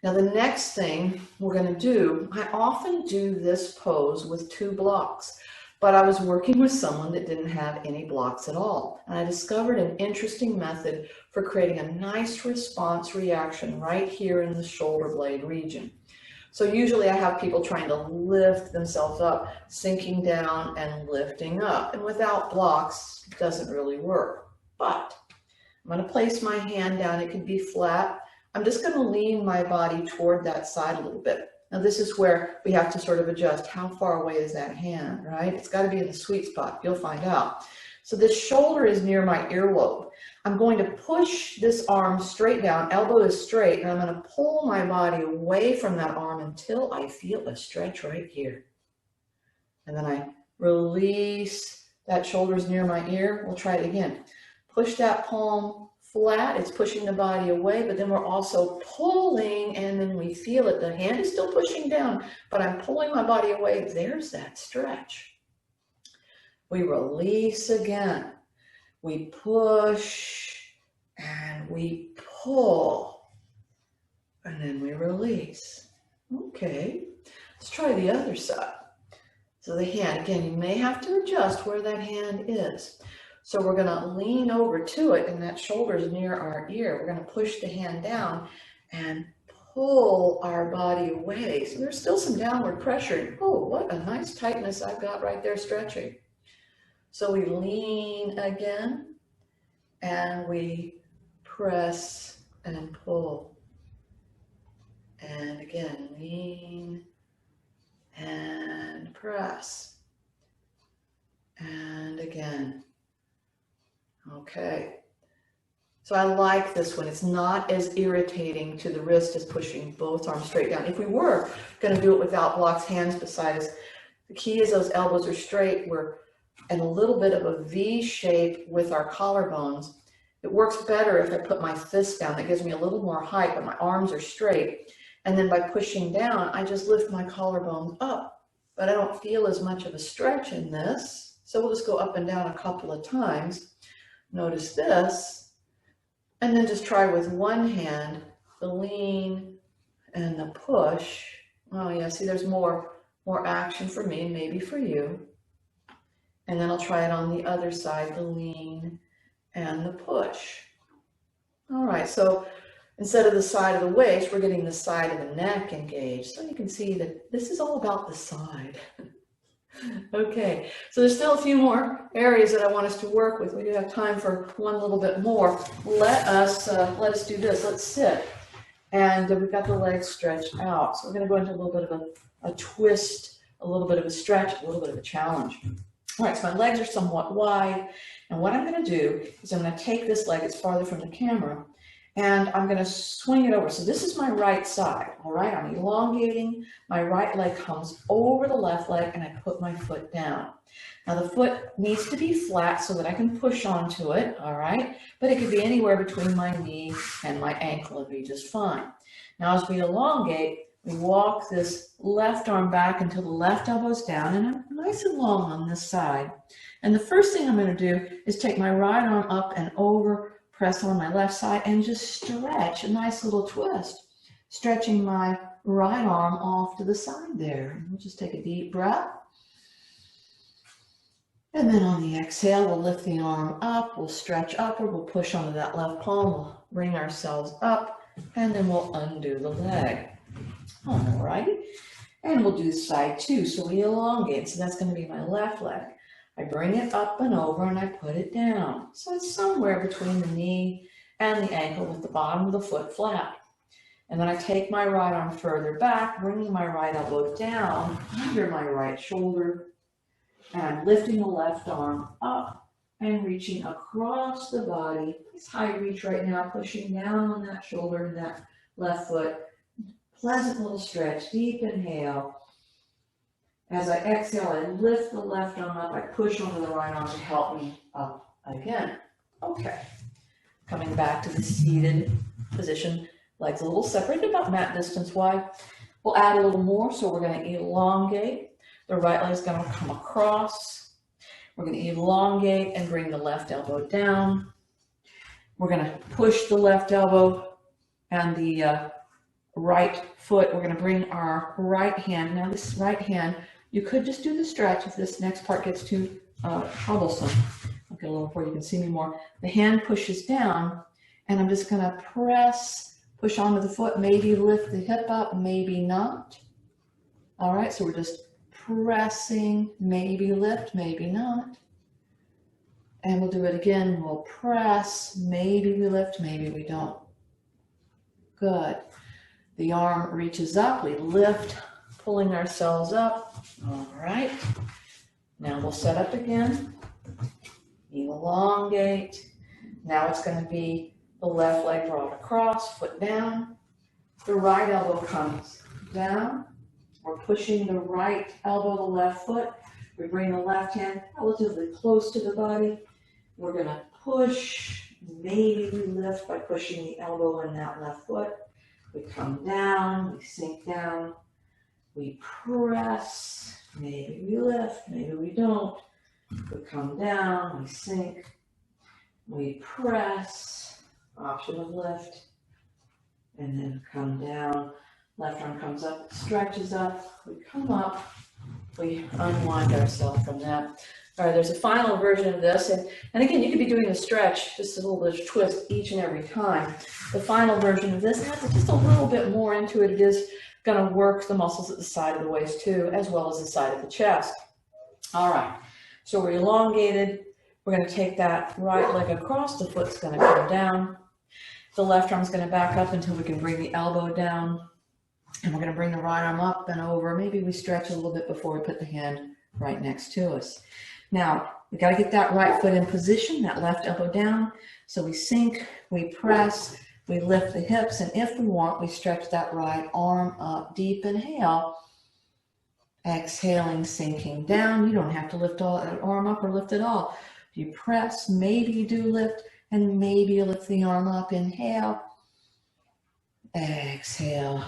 [SPEAKER 2] Now the next thing we're going to do, I often do this pose with 2 blocks. But I was working with someone that didn't have any blocks at all. And I discovered an interesting method for creating a nice response reaction right here in the shoulder blade region. So usually I have people trying to lift themselves up, sinking down and lifting up. And without blocks, it doesn't really work. But I'm going to place my hand down. It could be flat. I'm just going to lean my body toward that side a little bit. Now this is where we have to sort of adjust. How far away is that hand, right? It's got to be in the sweet spot. You'll find out. So this shoulder is near my earlobe. I'm going to push this arm straight down. Elbow is straight, and I'm going to pull my body away from that arm until I feel a stretch right here. And then I release. That shoulder's near my ear. We'll try it again. Push that palm flat, it's pushing the body away, but then we're also pulling, and then we feel it. The hand is still pushing down, but I'm pulling my body away. There's that stretch. We release again. We push and we pull, and then we release. Okay, let's try the other side. This So the hand, again, you may have to adjust where that hand is. So we're gonna lean over to it, and that shoulder's near our ear. We're gonna push the hand down and pull our body away. So there's still some downward pressure. Oh, what a nice tightness I've got right there stretching. So we lean again, and we press and pull. And again, lean and press. And again. Okay. So I like this one. It's not as irritating to the wrist as pushing both arms straight down. If we were going to do it without blocks, hands beside us, the key is those elbows are straight. We're in a little bit of a V shape with our collarbones. It works better if I put my fists down. That gives me a little more height, but my arms are straight. And then by pushing down, I just lift my collarbones up. But I don't feel as much of a stretch in this. So we'll just go up and down a couple of times. Notice this. And then just try with one hand, the lean and the push. Oh yeah, see there's more action for me, maybe for you. And then I'll try it on the other side, the lean and the push. All right, so instead of the side of the waist, we're getting the side of the neck engaged. So you can see that this is all about the side. Okay, so there's still a few more areas that I want us to work with. We do have time for one little bit more. Let us do this. Let's sit. And we've got the legs stretched out. So we're going to go into a little bit of a twist, a little bit of a stretch, a little bit of a challenge. All right, so my legs are somewhat wide. And what I'm going to do is I'm going to take this leg, it's farther from the camera, and I'm going to swing it over. So this is my right side, all right? I'm elongating. My right leg comes over the left leg, and I put my foot down. Now the foot needs to be flat so that I can push onto it, all right? But it could be anywhere between my knee and my ankle. It'd be just fine. Now as we elongate, we walk this left arm back until the left elbow's down, and I'm nice and long on this side. And the first thing I'm going to do is take my right arm up and over, press on my left side, and just stretch, a nice little twist, stretching my right arm off to the side there. We'll just take a deep breath. And then on the exhale, we'll lift the arm up, we'll stretch upward, we'll push onto that left palm, we'll bring ourselves up, and then we'll undo the leg. All right, and we'll do side two, so we elongate, so that's going to be my left leg. I bring it up and over and I put it down. So it's somewhere between the knee and the ankle with the bottom of the foot flat. And then I take my right arm further back, bringing my right elbow down under my right shoulder, and I'm lifting the left arm up and reaching across the body. It's high reach right now, pushing down on that shoulder and that left foot. Pleasant little stretch, deep inhale. As I exhale, I lift the left arm up, I push onto the right arm to help me up again. Okay, coming back to the seated position, legs a little separated, about mat distance wide. We'll add a little more, so we're going to elongate. The right leg is going to come across. We're going to elongate and bring the left elbow down. We're going to push the left elbow and the right foot. We're going to bring our right hand. Now this right hand, you could just do the stretch if this next part gets too troublesome. Okay, a little before you can see me more. The hand pushes down, and I'm just going to push onto the foot, maybe lift the hip up, maybe not. All right, so we're just pressing, maybe lift, maybe not. And we'll do it again. We'll press, maybe we lift, maybe we don't. Good. The arm reaches up, we lift, pulling ourselves up. All right. Now we'll set up again. Elongate. Now it's going to be the left leg brought across, foot down. The right elbow comes down. We're pushing the right elbow, the left foot. We bring the left hand relatively close to the body. We're going to push. Maybe we lift by pushing the elbow in that left foot. We come down, we sink down, we press, maybe we lift, maybe we don't. We come down, we sink, we press, option of lift, and then come down. Left arm comes up, stretches up, we come up, we unwind ourselves from that. All right, there's a final version of this, and again, you could be doing a stretch, just a little bit of twist each and every time. The final version of this has just a little bit more into it. It is going to work the muscles at the side of the waist too, as well as the side of the chest. All right, so we're elongated. We're going to take that right leg across, the foot's going to come down. The left arm's going to back up until we can bring the elbow down. And we're going to bring the right arm up and over. Maybe we stretch a little bit before we put the hand right next to us. Now, we got to get that right foot in position, that left elbow down. So we sink, we press, we lift the hips, and if we want, we stretch that right arm up. Deep inhale. Exhaling, sinking down. You don't have to lift all that arm up or lift it all. You press, maybe you do lift, and maybe you lift the arm up. Inhale. Exhale.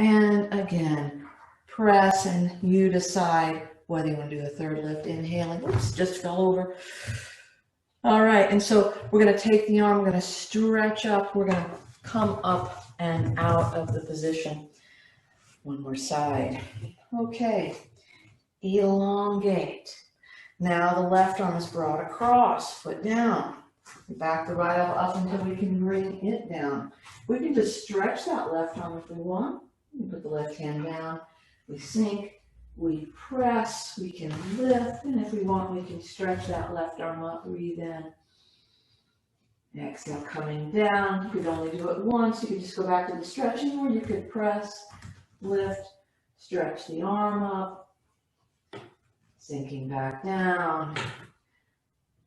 [SPEAKER 2] And again, press, and you decide whether you want to do a third lift. Inhaling, oops, just fell over. All right, and so we're going to take the arm, we're going to stretch up, we're going to come up and out of the position. One more side. Okay, elongate. Now the left arm is brought across, foot down. Back the right elbow up until we can bring it down. We can just stretch that left arm if we want. We put the left hand down, we sink, we press, we can lift, and if we want, we can stretch that left arm up, breathe in. Exhale, coming down. You could only do it once. You could just go back to the stretching, or you could press, lift, stretch the arm up, sinking back down,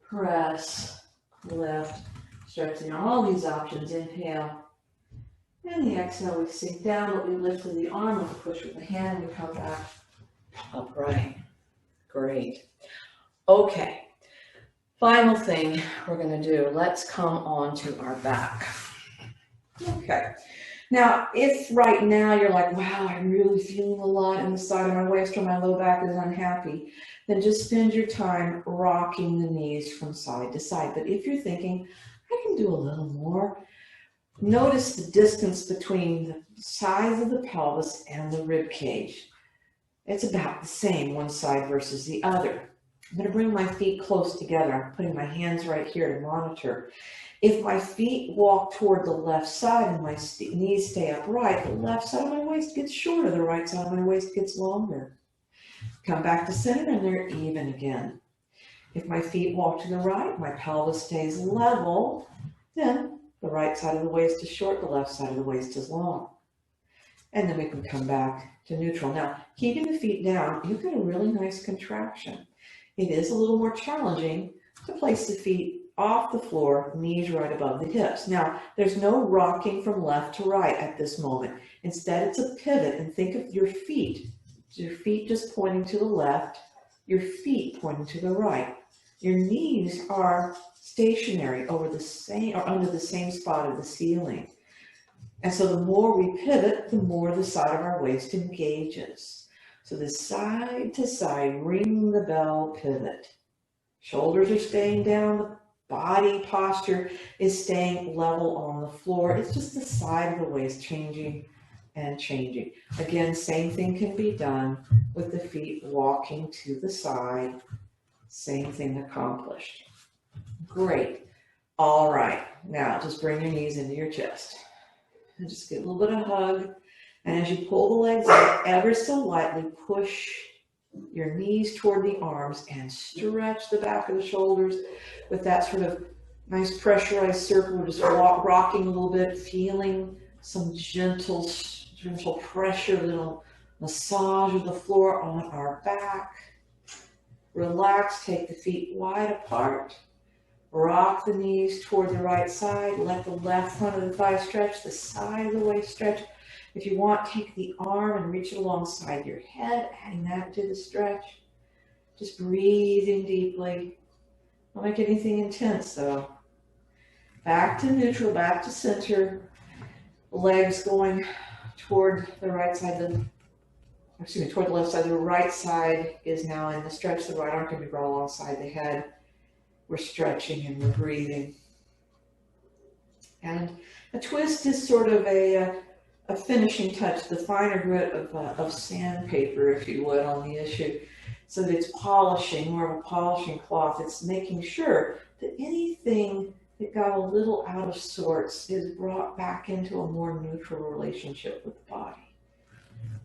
[SPEAKER 2] press, lift, stretch the arm. All these options, inhale. And the exhale, we sink down, but we lift with the arm, we push with the hand, we come back upright. Great. Okay, final thing we're going to do, let's come on to our back. Okay, now if right now you're like, wow, I'm really feeling a lot in the side of my waist or my low back is unhappy, then just spend your time rocking the knees from side to side. But if you're thinking, I can do a little more, notice the distance between the sides of the pelvis and the rib cage. It's about the same, one side versus the other. I'm going to bring my feet close together. I'm putting my hands right here to monitor. If my feet walk toward the left side and my knees stay upright, the left side of my waist gets shorter, the right side of my waist gets longer. Come back to center and they're even again. If my feet walk to the right, my pelvis stays level, then the right side of the waist is short, the left side of the waist is long. And then we can come back to neutral. Now, keeping the feet down, you get a really nice contraction. It is a little more challenging to place the feet off the floor, knees right above the hips. Now, there's no rocking from left to right at this moment. Instead, it's a pivot, and think of your feet just pointing to the left, your feet pointing to the right. Your knees are stationary over the same or under the same spot of the ceiling. And so the more we pivot, the more the side of our waist engages. So the side to side, ring the bell pivot. Shoulders are staying down, the body posture is staying level on the floor. It's just the side of the waist changing and changing. Again, same thing can be done with the feet walking to the side. Same thing accomplished. Great. All right. Now just bring your knees into your chest. And just get a little bit of hug. And as you pull the legs up, ever so lightly push your knees toward the arms and stretch the back of the shoulders with that sort of nice pressurized circle. We're just rocking a little bit, feeling some gentle pressure, little massage of the floor on our back. Relax, take the feet wide apart. Rock the knees toward the right side. Let the left front of the thigh stretch, the side of the waist stretch. If you want, take the arm and reach it alongside your head, adding that to the stretch. Just breathing deeply. Don't make anything intense though. Back to neutral, back to center. Legs going toward the right side, toward the left side. The right side is now in the stretch. The right arm can be brought alongside the head. We're stretching and we're breathing. And a twist is sort of a a finishing touch, the finer grit of sandpaper, if you would, on the issue, so that it's polishing, more of a polishing cloth. It's making sure that anything that got a little out of sorts is brought back into a more neutral relationship with the body.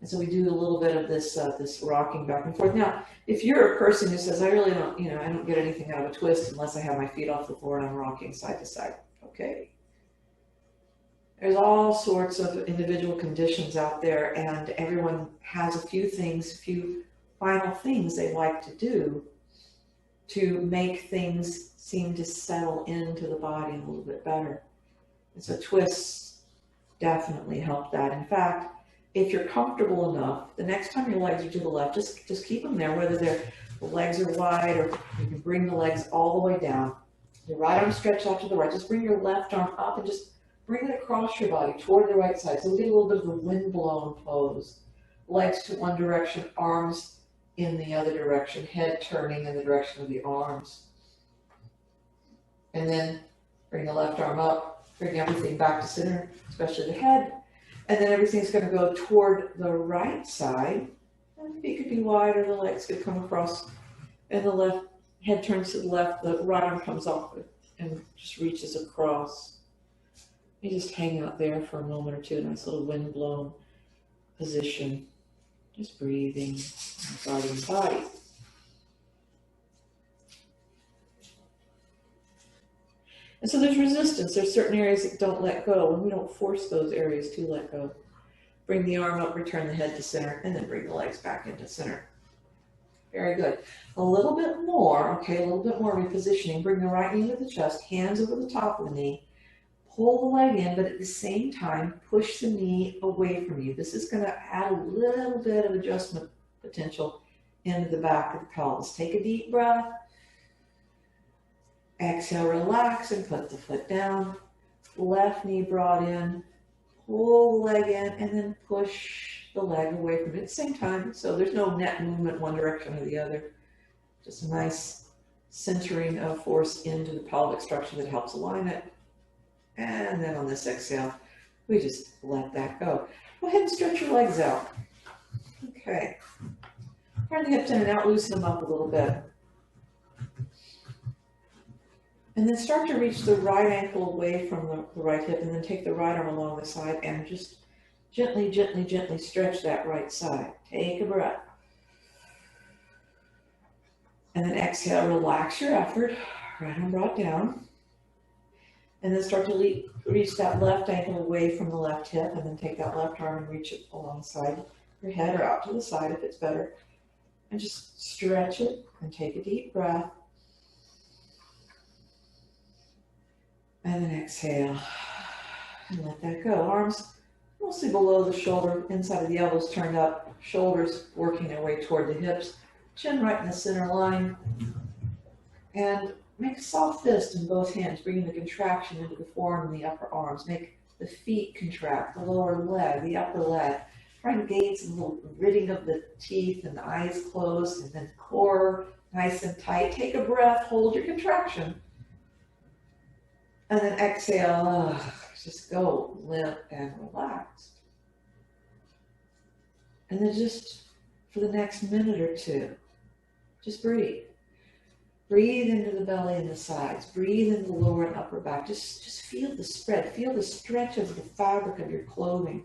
[SPEAKER 2] And so we do a little bit of this this rocking back and forth. Now, if you're a person who says, I really don't, I don't get anything out of a twist unless I have my feet off the floor and I'm rocking side to side. Okay. There's all sorts of individual conditions out there, and everyone has a few final things they like to do to make things seem to settle into the body a little bit better. And so twists definitely help that. In fact, if you're comfortable enough, the next time your legs are to the left, just keep them there, whether the legs are wide or you can bring the legs all the way down. Your right arm stretched out to the right. Just bring your left arm up and just bring it across your body toward the right side. So we get a little bit of a windblown pose. Legs to one direction, arms in the other direction, head turning in the direction of the arms. And then bring the left arm up, bring everything back to center, especially the head. And then everything's going to go toward the right side. And the feet could be wide or the legs could come across. And the left head turns to the left, the right arm comes off and just reaches across. You just hang out there for a moment or two, nice little wind-blown position. Just breathing, guarding the body. And so there's resistance. There's certain areas that don't let go, and we don't force those areas to let go. Bring the arm up, return the head to center, and then bring the legs back into center. Very good. A little bit more, okay, a little bit more repositioning. Bring the right knee to the chest, hands over the top of the knee. Pull the leg in, but at the same time, push the knee away from you. This is going to add a little bit of adjustment potential into the back of the pelvis. Take a deep breath. Exhale, relax, and put the foot down. Left knee brought in. Pull the leg in, and then push the leg away from it at the same time. So there's no net movement one direction or the other. Just a nice centering of force into the pelvic structure that helps align it. And then on this exhale, we just let that go. Go ahead and stretch your legs out. Okay. Turn the hips in and out, loosen them up a little bit. And then start to reach the right ankle away from the right hip, and then take the right arm along the side and just gently, gently, gently stretch that right side. Take a breath. And then exhale, relax your effort. Right arm brought down. And then start to reach that left ankle away from the left hip, and then take that left arm and reach it alongside your head or out to the side if it's better. And just stretch it and take a deep breath. And then exhale and let that go. Arms mostly below the shoulder, inside of the elbows turned up, shoulders working their way toward the hips, chin right in the center line. And make a soft fist in both hands, bringing the contraction into the forearm and the upper arms. Make the feet contract, the lower leg, the upper leg. Try and gain some little gritting of the teeth and the eyes closed, and then core nice and tight. Take a breath, hold your contraction. And then exhale, just go limp and relaxed. And then just for the next minute or two, just breathe. Breathe into the belly and the sides. Breathe into the lower and upper back. Just feel the spread. Feel the stretch of the fabric of your clothing.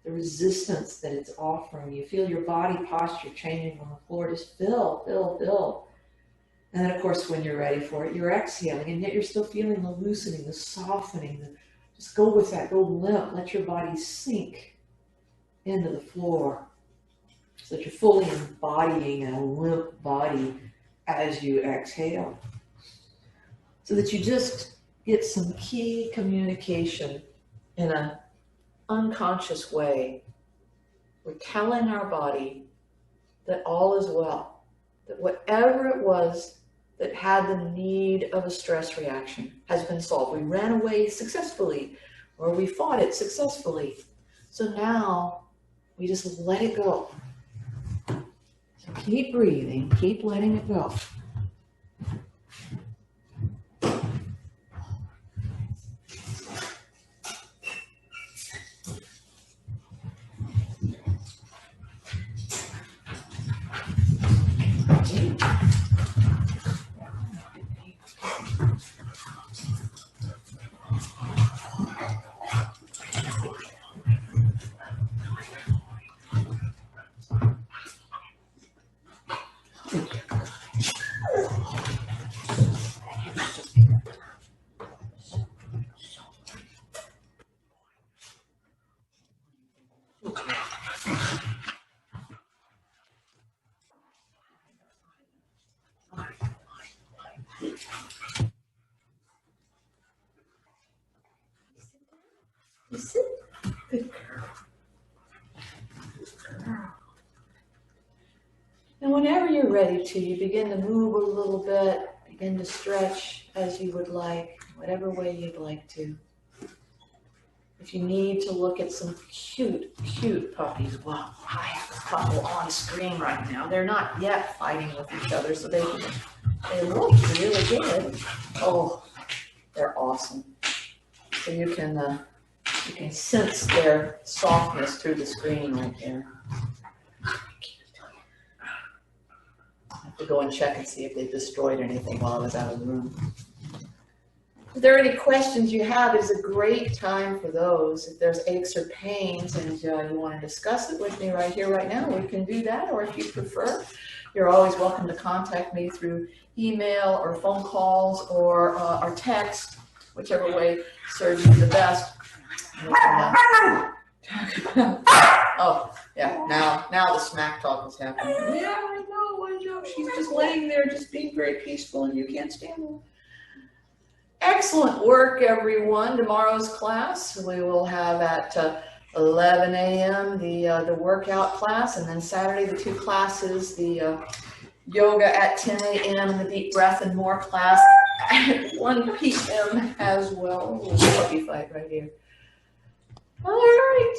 [SPEAKER 2] The resistance that it's offering you. Feel your body posture changing on the floor. Just fill, fill, fill. And then, of course, when you're ready for it, you're exhaling, and yet you're still feeling the loosening, the softening. Just go with that. Go limp. Let your body sink into the floor so that you're fully embodying a limp body as you exhale, so that you just get some key communication in an unconscious way. We're telling our body that all is well, that whatever it was that had the need of a stress reaction has been solved. We ran away successfully, or we fought it successfully. So now we just let it go. So keep breathing, keep letting it go. You sit. Good girl. Good girl. And whenever you're ready to, you begin to move a little bit, begin to stretch as you would like, whatever way you'd like to. If you need to look at some cute, cute puppies, well, I have a couple on screen right now. They're not yet fighting with each other, so they look really good. Oh, they're awesome. So you can sense their softness through the screen right there. I have to go and check and see if they destroyed anything while I was out of the room. If there are any questions you have, it's a great time for those. If there's aches or pains and you want to discuss it with me right here, right now, we can do that. Or if you prefer, you're always welcome to contact me through email or phone calls or text, whichever way serves you the best. Oh, yeah, now the smack talk is happening. Yeah, I know. She's just laying there, just being very peaceful, and you can't stand her. Excellent work, everyone. Tomorrow's class we will have at 11 a.m. the workout class, and then Saturday the two classes, the yoga at 10 a.m. and the deep breath and more class at 1 p.m. as well. A little puppy fight right here. All right.